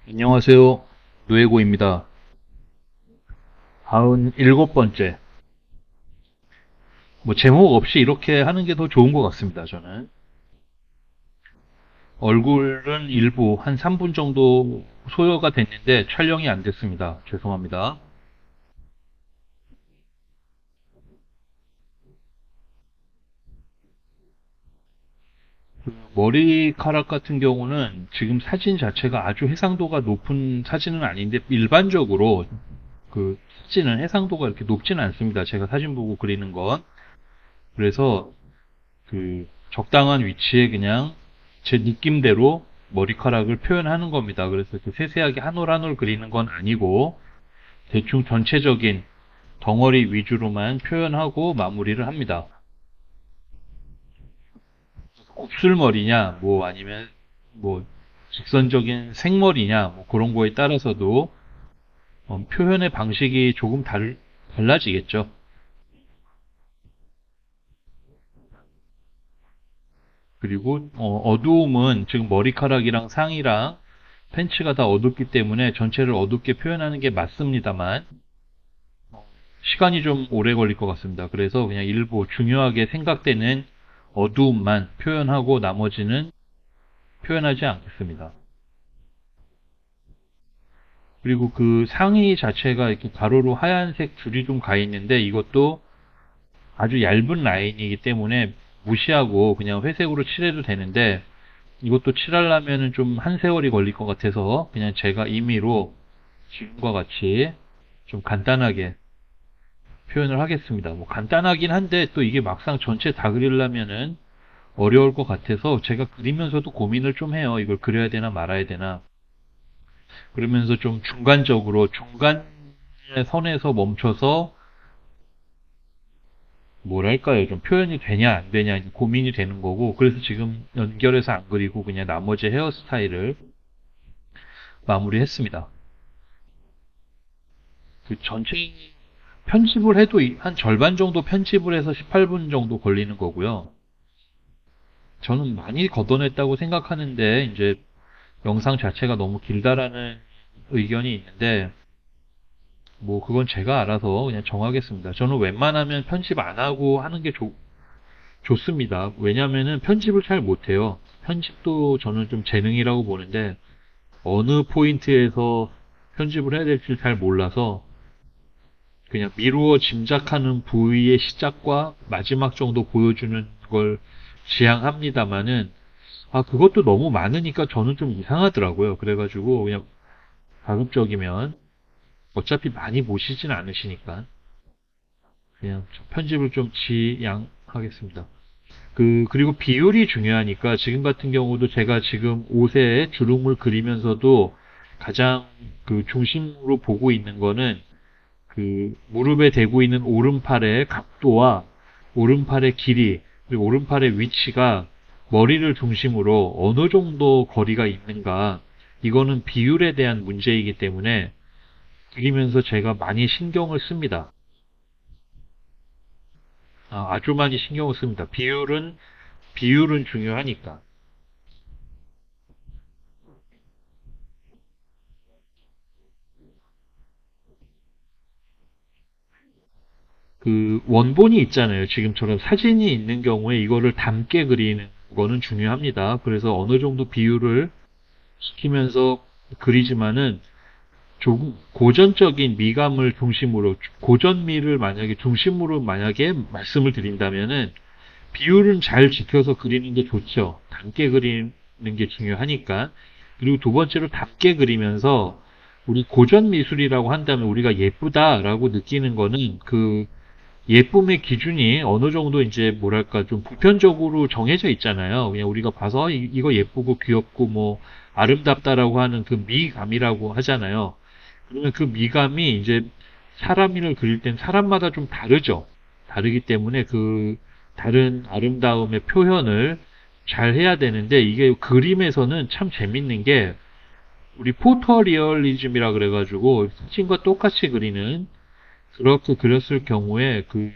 안녕하세요. 노예고입니다. 97번째. 제목 없이 이렇게 하는 게 더 좋은 것 같습니다, 저는. 얼굴은 일부 한 3분 정도 소요가 됐는데 촬영이 안 됐습니다. 죄송합니다. 머리카락 같은 경우는 지금 사진 자체가 아주 해상도가 높은 사진은 아닌데 일반적으로 그 사진은 해상도가 이렇게 높지는 않습니다. 제가 사진 보고 그리는 건. 그래서 적당한 위치에 그냥 제 느낌대로 머리카락을 표현하는 겁니다. 그래서 이렇게 세세하게 한 올 한 올 그리는 건 아니고 대충 전체적인 덩어리 위주로만 표현하고 마무리를 합니다. 곱슬머리냐, 아니면 뭐 직선적인 생머리냐, 그런 거에 따라서도 표현의 방식이 조금 달라지겠죠. 그리고 어두움은 지금 머리카락이랑 상의랑 팬츠가 다 어둡기 때문에 전체를 어둡게 표현하는 게 맞습니다만 시간이 좀 오래 걸릴 것 같습니다. 그래서 그냥 일부 중요하게 생각되는 어두움만 표현하고 나머지는 표현하지 않겠습니다. 그리고 그 상의 자체가 이렇게 가로로 하얀색 줄이 좀 가 있는데 이것도 아주 얇은 라인이기 때문에 무시하고 그냥 회색으로 칠해도 되는데 이것도 칠하려면은 좀 한 세월이 걸릴 것 같아서 그냥 제가 임의로 지금과 같이 좀 간단하게 표현을 하겠습니다. 간단하긴 한데 또 이게 막상 전체 다 그리려면은 어려울 것 같아서 제가 그리면서도 고민을 좀 해요. 이걸 그려야 되나 말아야 되나. 그러면서 좀 중간적으로 중간의 선에서 멈춰서 뭐랄까요? 좀 표현이 되냐 안 되냐 고민이 되는 거고 그래서 지금 연결해서 안 그리고 그냥 나머지 헤어스타일을 마무리했습니다. 그 전체 편집을 해도 한 절반 정도 편집을 해서 18분 정도 걸리는 거고요. 저는 많이 걷어냈다고 생각하는데 이제 영상 자체가 너무 길다라는 의견이 있는데 그건 제가 알아서 그냥 정하겠습니다. 저는 웬만하면 편집 안 하고 하는 게 좋습니다. 왜냐면은 편집을 잘 못해요. 편집도 저는 좀 재능이라고 보는데 어느 포인트에서 편집을 해야 될지 잘 몰라서 그냥 미루어 짐작하는 부위의 시작과 마지막 정도 보여주는 걸 지향합니다마는 그것도 너무 많으니까 저는 좀 이상하더라고요. 그래가지고 그냥 가급적이면 어차피 많이 보시진 않으시니까 그냥 편집을 좀 지양하겠습니다. 그리고 비율이 중요하니까 지금 같은 경우도 제가 지금 옷에 주름을 그리면서도 가장 중심으로 보고 있는 거는 무릎에 대고 있는 오른팔의 각도와 오른팔의 길이 그리고 오른팔의 위치가 머리를 중심으로 어느 정도 거리가 있는가 이거는 비율에 대한 문제이기 때문에 그리면서 제가 많이 신경을 씁니다. 아주 많이 신경을 씁니다. 비율은 중요하니까. 원본이 있잖아요. 지금처럼 사진이 있는 경우에 이거를 담게 그리는 거는 중요합니다. 그래서 어느 정도 비율을 시키면서 그리지만은 조금 고전적인 미감을 중심으로 고전미를 만약에 중심으로 만약에 말씀을 드린다면은 비율은 잘 지켜서 그리는 게 좋죠. 담게 그리는 게 중요하니까. 그리고 두 번째로 담게 그리면서 우리 고전 미술이라고 한다면 우리가 예쁘다라고 느끼는 거는 예쁨의 기준이 어느 정도 이제 뭐랄까 좀 보편적으로 정해져 있잖아요. 그냥 우리가 봐서 이거 예쁘고 귀엽고 아름답다라고 하는 그 미감이라고 하잖아요. 그러면 그 미감이 이제 사람을 그릴 땐 사람마다 좀 다르죠. 다르기 때문에 다른 아름다움의 표현을 잘 해야 되는데 이게 그림에서는 참 재밌는 게 우리 포토리얼리즘이라 그래가지고 사진과 똑같이 그리는 그렇게 그렸을 경우에 그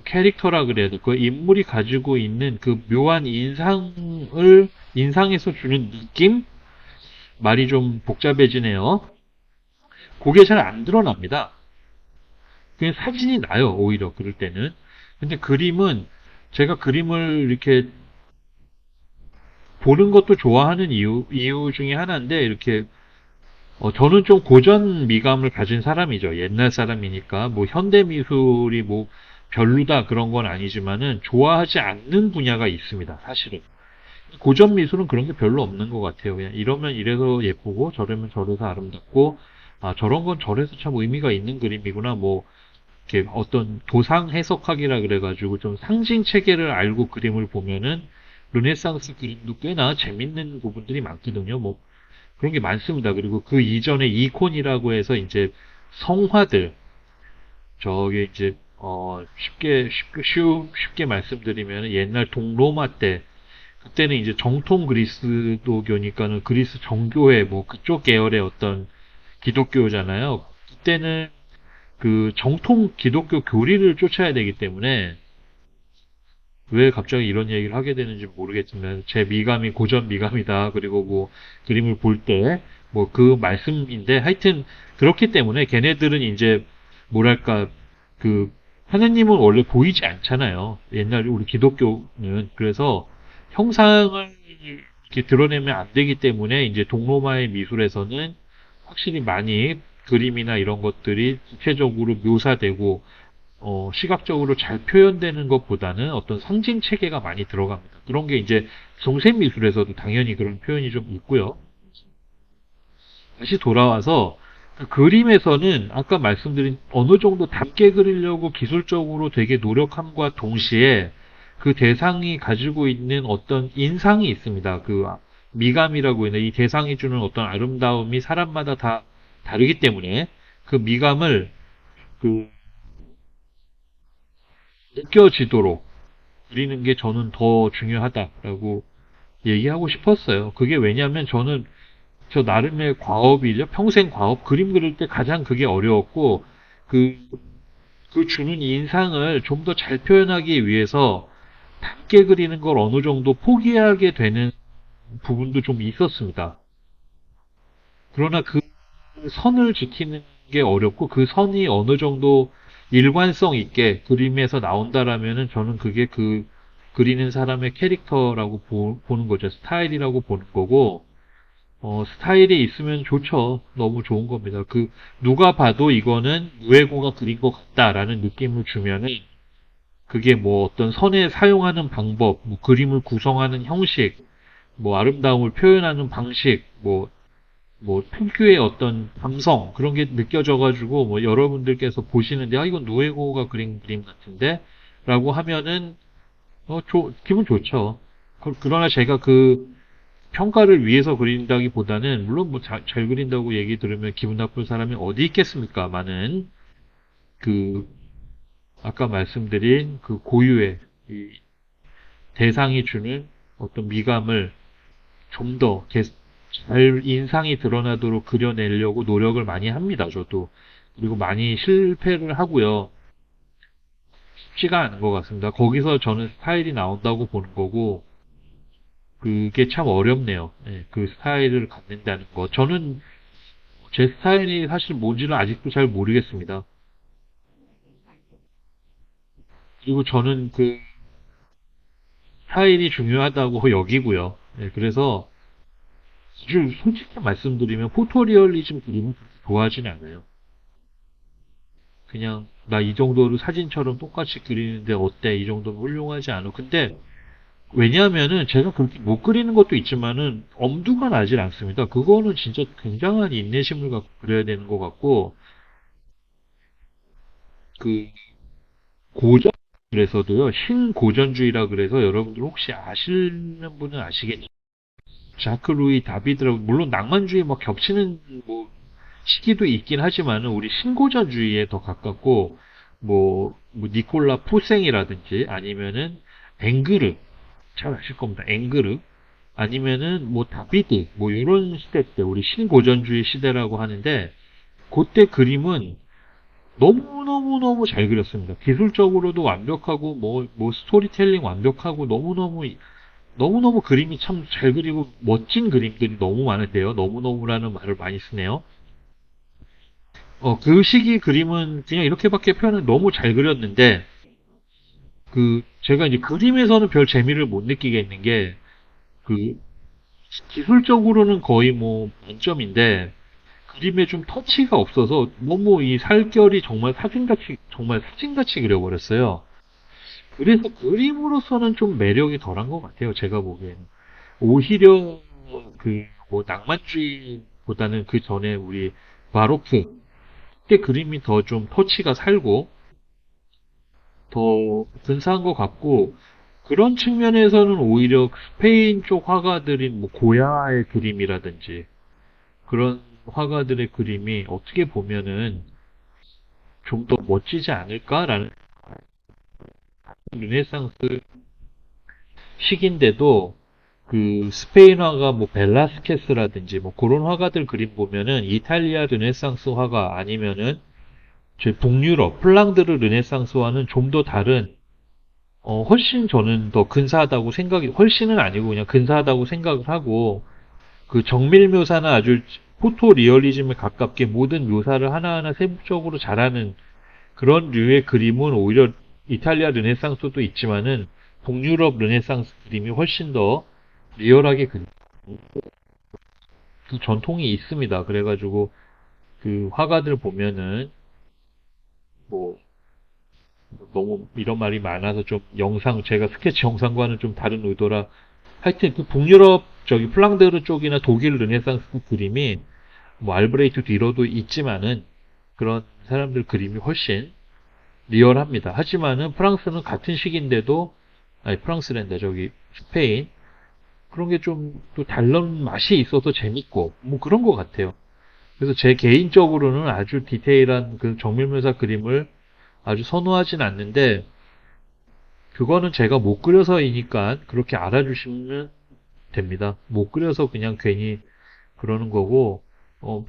캐릭터라 그래야 돼. 그 인물이 가지고 있는 그 묘한 인상에서 주는 느낌? 말이 좀 복잡해지네요. 그게 잘 안 드러납니다. 그냥 사진이 나요, 오히려 그럴 때는. 근데 그림은 제가 그림을 이렇게 보는 것도 좋아하는 이유 중에 하나인데, 이렇게, 저는 좀 고전 미감을 가진 사람이죠. 옛날 사람이니까. 뭐, 현대 미술이 뭐, 별로다 그런 건 아니지만은, 좋아하지 않는 분야가 있습니다, 사실은. 고전 미술은 그런 게 별로 없는 것 같아요. 그냥 이러면 이래서 예쁘고, 저러면 저래서 아름답고, 아, 저런 건 저래서 참 의미가 있는 그림이구나. 뭐, 이렇게 어떤 도상 해석학이라 그래가지고 좀 상징 체계를 알고 그림을 보면은 르네상스 그림도 꽤나 재밌는 부분들이 많거든요. 뭐 그런 게 많습니다. 그리고 그 이전에 이콘이라고 해서 이제 성화들 저게 이제 쉽게 말씀드리면 옛날 동로마 때 그때는 이제 정통 그리스도교니까는 그리스 정교회 뭐 그쪽 계열의 어떤 기독교잖아요. 그때는 그 정통 기독교 교리를 쫓아야 되기 때문에 왜 갑자기 이런 얘기를 하게 되는지 모르겠지만 제 미감이 고전 미감이다. 그리고 뭐 그림을 볼 때 뭐 그 말씀인데 하여튼 그렇기 때문에 걔네들은 이제 뭐랄까 그 하느님은 원래 보이지 않잖아요. 옛날 우리 기독교는 그래서 형상을 이렇게 드러내면 안 되기 때문에 이제 동로마의 미술에서는 확실히 많이 그림이나 이런 것들이 구체적으로 묘사되고 시각적으로 잘 표현되는 것보다는 어떤 상징 체계가 많이 들어갑니다. 그런 게 이제 중세 미술에서도 당연히 그런 표현이 좀 있고요. 다시 돌아와서 그 그림에서는 아까 말씀드린 어느 정도 닮게 그리려고 기술적으로 되게 노력함과 동시에 그 대상이 가지고 있는 어떤 인상이 있습니다. 그 미감이라고 있는 이 대상이 주는 어떤 아름다움이 사람마다 다 다르기 때문에 그 미감을 그 느껴지도록 그리는 게 저는 더 중요하다라고 얘기하고 싶었어요. 그게 왜냐하면 저는 저 나름의 과업이죠. 평생 과업. 그림 그릴 때 가장 그게 어려웠고, 그, 그 주는 인상을 좀 더 잘 표현하기 위해서 닮게 그리는 걸 어느 정도 포기하게 되는 부분도 좀 있었습니다. 그러나 그 선을 지키는 게 어렵고, 그 선이 어느 정도 일관성 있게 그림에서 나온다라면은 저는 그게 그 그리는 사람의 캐릭터라고 보는 거죠. 스타일이라고 보는 거고, 스타일이 있으면 좋죠. 너무 좋은 겁니다. 누가 봐도 이거는 누에고가 그린 것 같다라는 느낌을 주면은, 그게 뭐 어떤 선에 사용하는 방법, 뭐 그림을 구성하는 형식, 뭐 아름다움을 표현하는 방식, 뭐 특유의 어떤 감성, 그런 게 느껴져가지고, 뭐 여러분들께서 보시는데, 아, 이건 누에고가 그린 그림 같은데? 라고 하면은, 기분 좋죠. 그러나 제가 그 평가를 위해서 그린다기보다는 물론 뭐 잘 그린다고 얘기 들으면 기분 나쁜 사람이 어디 있겠습니까? 많은 그 아까 말씀드린 그 고유의 이 대상이 주는 어떤 미감을 좀 더 잘 인상이 드러나도록 그려내려고 노력을 많이 합니다. 저도 그리고 많이 실패를 하고요. 쉽지가 않은 것 같습니다. 거기서 저는 스타일이 나온다고 보는 거고 그게 참 어렵네요. 예, 그 스타일을 갖는다는 거. 저는 제 스타일이 사실 뭔지는 아직도 잘 모르겠습니다. 그리고 저는 그 스타일이 중요하다고 여기고요. 네, 그래서 아주 솔직히 말씀드리면 포토리얼리즘 그림은 그렇게 좋아하진 않아요. 그냥 나 이 정도로 사진처럼 똑같이 그리는데 어때? 이 정도면 훌륭하지 않아. 근데 왜냐하면은 제가 그렇게 못 그리는 것도 있지만은 엄두가 나질 않습니다. 그거는 진짜 굉장한 인내심을 갖고 그려야 되는 것 같고 그 고전 그래서도요 신고전주의라 그래서 여러분들 혹시 아시는 분은 아시겠죠? 자크 루이 다비드라고 물론 낭만주의 막 겹치는 뭐 시기도 있긴 하지만은 우리 신고전주의에 더 가깝고 뭐 니콜라 포생이라든지 아니면은 앵그르 잘 아실 겁니다. 앵그르 아니면은 뭐 다비드 뭐 이런 시대 때 우리 신고전주의 시대라고 하는데 그때 그림은 너무너무너무 잘 그렸습니다. 기술적으로도 완벽하고, 뭐 스토리텔링 완벽하고, 너무너무 너무너무 그림이 참 잘 그리고 멋진 그림들이 너무 많은데요. 너무너무라는 말을 많이 쓰네요. 그 시기 그림은 그냥 이렇게밖에 표현을 너무 잘 그렸는데, 제가 이제 그림에서는 별 재미를 못 느끼겠는 게, 그, 기술적으로는 거의 뭐 만점인데, 그림에 좀 터치가 없어서 너무 이 살결이 정말 사진같이 그려버렸어요. 그래서 그림으로서는 좀 매력이 덜한 것 같아요. 제가 보기에는. 오히려 뭐 낭만주의보다는 그 전에 우리 바로크 때 그림이 더 좀 터치가 살고 더 근사한 것 같고 그런 측면에서는 오히려 스페인 쪽 화가들인 뭐 고야의 그림이라든지 그런 화가들의 그림이 어떻게 보면은 좀 더 멋지지 않을까라는 르네상스 시기인데도 스페인 화가 뭐 벨라스케스라든지 뭐 그런 화가들 그림 보면은 이탈리아 르네상스 화가 아니면은 저 북유럽 플랑드르 르네상스와는 좀 더 다른 훨씬 저는 더 근사하다고 생각이 훨씬은 아니고 그냥 근사하다고 생각을 하고 그 정밀 묘사나 아주 포토 리얼리즘에 가깝게 모든 묘사를 하나하나 세부적으로 잘하는 그런 류의 그림은 오히려 이탈리아 르네상스도 있지만은 북유럽 르네상스 그림이 훨씬 더 리얼하게 그 전통이 있습니다. 그래가지고 그 화가들 보면은 뭐 너무 이런 말이 많아서 좀 제가 스케치 영상과는 좀 다른 의도라 하여튼 그 북유럽 저기 플랑드르 쪽이나 독일 르네상스 그림이 뭐 알브레이트 뒤로도 있지만은 그런 사람들 그림이 훨씬 리얼합니다. 하지만은 프랑스는 같은 시기인데도 아니 프랑스랜다 저기 스페인 그런 게 좀 또 다른 맛이 있어서 재밌고 뭐 그런 것 같아요. 그래서 제 개인적으로는 아주 디테일한 그 정밀묘사 그림을 아주 선호하진 않는데 그거는 제가 못 그려서이니까 그렇게 알아주시면 됩니다. 못 그려서 그냥 괜히 그러는 거고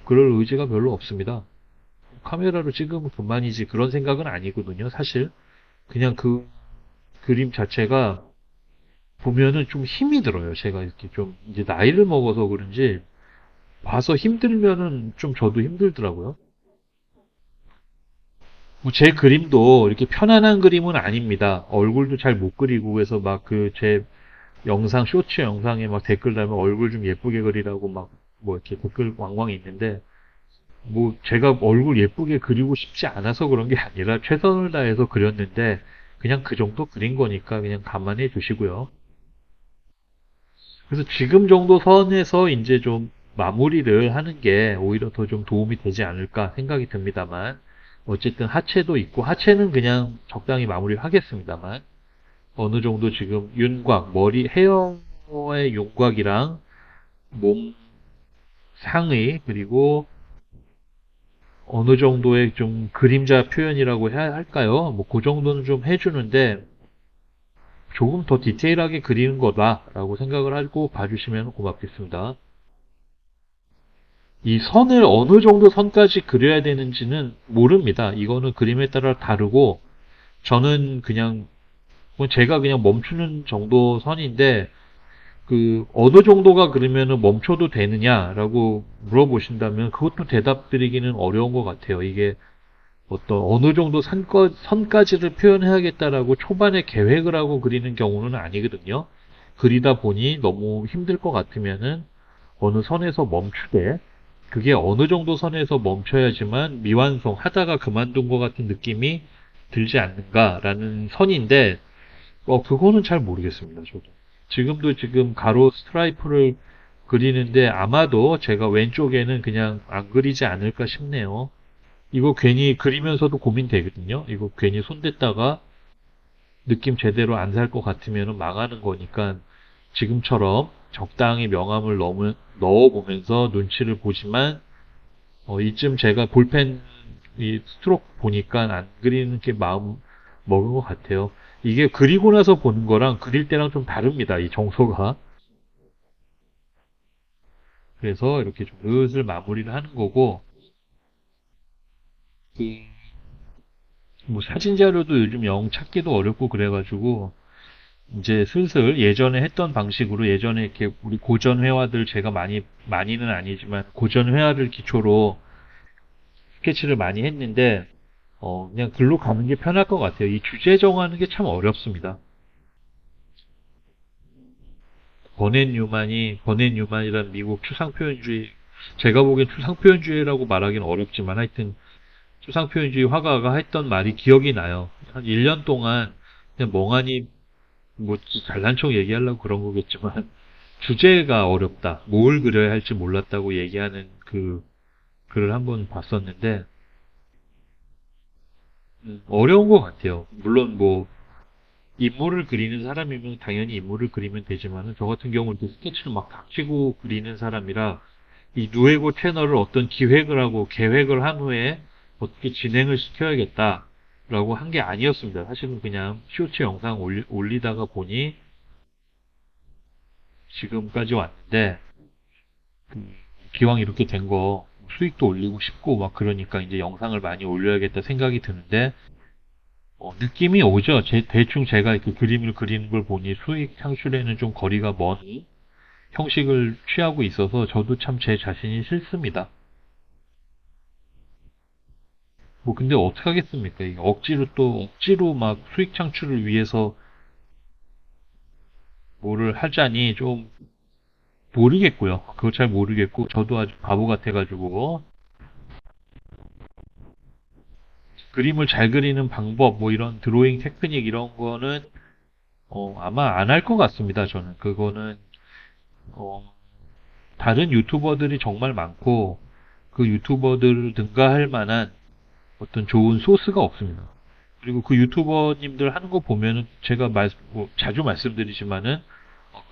그럴 의지가 별로 없습니다. 카메라로 찍으면 그만이지 그런 생각은 아니거든요. 사실 그냥 그 그림 자체가 보면은 좀 힘이 들어요. 제가 이렇게 좀 이제 나이를 먹어서 그런지 봐서 힘들면은 좀 저도 힘들더라고요. 뭐 제 그림도 이렇게 편안한 그림은 아닙니다. 얼굴도 잘 못 그리고 그래서 막 제 영상 쇼츠 영상에 막 댓글 달면 얼굴 좀 예쁘게 그리라고 막 뭐 이렇게 댓글 왕왕 있는데 뭐 제가 얼굴 예쁘게 그리고 싶지 않아서 그런 게 아니라 최선을 다해서 그렸는데 그냥 그 정도 그린 거니까 그냥 감안해 주시고요. 그래서 지금 정도 선에서 이제 좀 마무리를 하는 게 오히려 더 좀 도움이 되지 않을까 생각이 듭니다만 어쨌든 하체도 있고 하체는 그냥 적당히 마무리를 하겠습니다만 어느 정도 지금 윤곽 머리 헤어의 윤곽이랑 몸 상의 그리고 어느 정도의 좀 그림자 표현이라고 해야 할까요? 뭐 그 정도는 좀 해주는데 조금 더 디테일하게 그리는 거다라고 생각을 하고 봐주시면 고맙겠습니다. 이 선을 어느 정도 선까지 그려야 되는지는 모릅니다. 이거는 그림에 따라 다르고 저는 그냥 제가 그냥 멈추는 정도 선인데 어느 정도가 그러면은 멈춰도 되느냐라고 물어보신다면 그것도 대답 드리기는 어려운 것 같아요. 이게 어느 정도 선까지를 표현해야겠다라고 초반에 계획을 하고 그리는 경우는 아니거든요. 그리다 보니 너무 힘들 것 같으면은 어느 선에서 멈추되 그게 어느 정도 선에서 멈춰야지만 미완성 하다가 그만둔 것 같은 느낌이 들지 않는가라는 선인데 그거는 잘 모르겠습니다. 저도 지금 가로 스트라이프를 그리는데 아마도 제가 왼쪽에는 그냥 안 그리지 않을까 싶네요. 이거 괜히 그리면서도 고민되거든요. 이거 괜히 손댔다가 느낌 제대로 안 살 것 같으면 망하는 거니까 지금처럼 적당히 명암을 넣어보면서 눈치를 보지만 이쯤 제가 볼펜 이 스트로크 보니까 안 그리는 게 마음 먹은 것 같아요. 이게 그리고 나서 보는 거랑 그릴 때랑 좀 다릅니다. 이 정서가. 그래서 이렇게 좀 슬슬 마무리를 하는 거고 뭐 사진 자료도 요즘 영 찾기도 어렵고 그래가지고 이제 슬슬 예전에 했던 방식으로 예전에 이렇게 우리 고전 회화들 제가 많이는 아니지만 고전 회화를 기초로 스케치를 많이 했는데 그냥 글로 가는 게 편할 것 같아요. 이 주제 정하는 게 참 어렵습니다. 버넨 뉴만이라는 미국 추상표현주의, 제가 보기엔 추상표현주의라고 말하기는 어렵지만 하여튼 추상표현주의 화가가 했던 말이 기억이 나요. 한 1년 동안 그냥 멍하니 뭐 잘난 척 얘기하려고 그런 거겠지만 주제가 어렵다. 뭘 그려야 할지 몰랐다고 얘기하는 그 글을 한번 봤었는데 어려운 것 같아요. 물론 뭐 인물을 그리는 사람이면 당연히 인물을 그리면 되지만은 저 같은 경우는 또 스케치를 막 닥치고 그리는 사람이라 이 누에고 채널을 어떤 기획을 하고 계획을 한 후에 어떻게 진행을 시켜야겠다라고 한 게 아니었습니다. 사실은 그냥 쇼츠 영상 올리다가 보니 지금까지 왔는데 기왕 이렇게 된 거 수익도 올리고 싶고 막 그러니까 이제 영상을 많이 올려야겠다 생각이 드는데 느낌이 오죠. 대충 제가 이렇게 그림을 그리는 걸 보니 수익 창출에는 좀 거리가 먼 형식을 취하고 있어서 저도 참 제 자신이 싫습니다. 뭐 근데 어떻게 하겠습니까? 이게 억지로 막 수익 창출을 위해서 뭐를 하자니 좀 모르겠고요. 그거 잘 모르겠고 저도 아주 바보 같아가지고 그림을 잘 그리는 방법 뭐 이런 드로잉 테크닉 이런 거는 아마 안 할 것 같습니다. 저는 그거는 어, 다른 유튜버들이 정말 많고 그 유튜버들을 능가할 만한 어떤 좋은 소스가 없습니다. 그리고 그 유튜버님들 하는 거 보면은 제가 뭐 자주 말씀드리지만은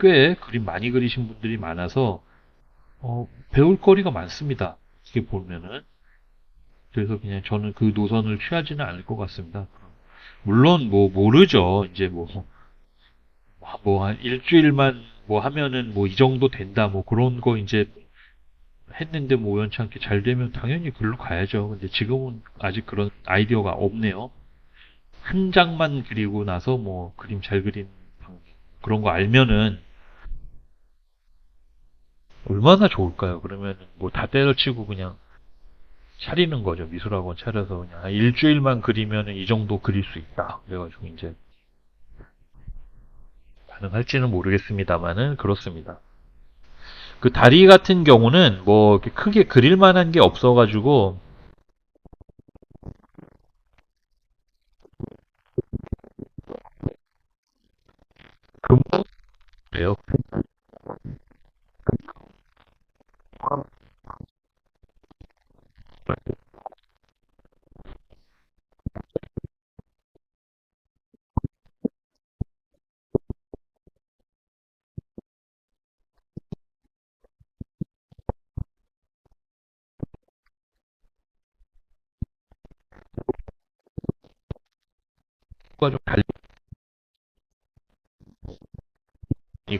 꽤 그림 많이 그리신 분들이 많아서 배울 거리가 많습니다. 이렇게 보면은 그래서 그냥 저는 그 노선을 취하지는 않을 것 같습니다. 물론 뭐 모르죠. 이제 뭐 한 일주일만 뭐 하면은 뭐 이 정도 된다 뭐 그런 거 이제 했는데 뭐 우연치 않게 잘 되면 당연히 글로 가야죠. 근데 지금은 아직 그런 아이디어가 없네요. 한 장만 그리고 나서 뭐 그림 잘 그린 그런 거 알면은 얼마나 좋을까요? 그러면 뭐 다 때려치고 그냥 차리는 거죠. 미술학원 차려서 그냥 한 일주일만 그리면은 이 정도 그릴 수 있다. 그래가지고 이제 가능할지는 모르겠습니다만은 그렇습니다. 그 다리 같은 경우는 뭐 이렇게 크게 그릴 만한 게 없어가지고 그래요. 좀 달리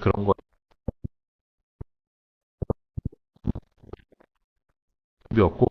그런 거였고